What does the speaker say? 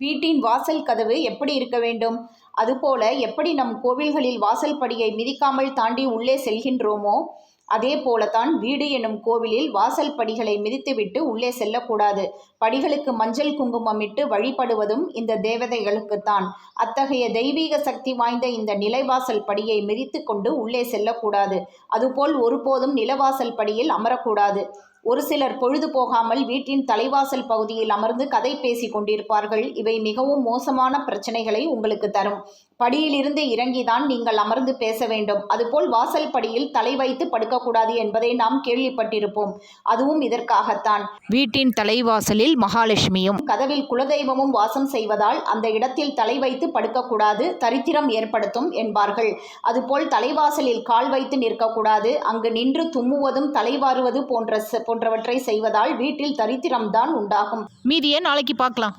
வீட்டின் வாசல் கதவு எப்படி இருக்க வேண்டும்? அதுபோல எப்படி நம் கோவில்களில் வாசல் படியை மிதிக்காமல் தாண்டி உள்ளே செல்கின்றோமோ, அதே போலத்தான் வீடு எனும் கோவிலில் வாசல் படிகளை மிதித்துவிட்டு உள்ளே செல்லக்கூடாது. படிகளுக்கு மஞ்சள் குங்குமமிட்டு வழிபடுவதும் இந்த தேவதைகளுக்குத்தான். அத்தகைய தெய்வீக சக்தி வாய்ந்த இந்த நிலைவாசல் படியை மிதித்து கொண்டு உள்ளே செல்லக்கூடாது. அதுபோல் ஒருபோதும் நிலவாசல் படியில் அமரக்கூடாது. ஒரு சிலர் பொழுது போகாமல் வீட்டின் தலைவாசல் பகுதியில் அமர்ந்து கதை பேசி கொண்டிருப்பார்கள். இவை மிகவும் மோசமான பிரச்சனைகளை உங்களுக்கு தரும். படியிலிருந்து இறங்கிதான் நீங்கள் அமர்ந்து பேச வேண்டும். அதுபோல் வாசல் படியில் தலை வைத்து படுக்கக்கூடாது என்பதை நாம் கேள்விப்பட்டிருப்போம். அதுவும் இதற்காகத்தான். வீட்டின் தலைவாசலில் மகாலட்சுமியும் கதவில் குலதெய்வமும் வாசம் செய்வதால் அந்த இடத்தில் தலை வைத்து படுக்கக்கூடாது, தரித்திரம் ஏற்படுத்தும் என்பார்கள். அதுபோல் தலைவாசலில் கால் வைத்து நிற்கக்கூடாது. அங்கு நின்று தும்முவதும் தலைவாருவது போன்றவற்றை செய்வதால் வீட்டில் தரித்திரம்தான் உண்டாகும். மீதியை நாளைக்கு பார்க்கலாம்.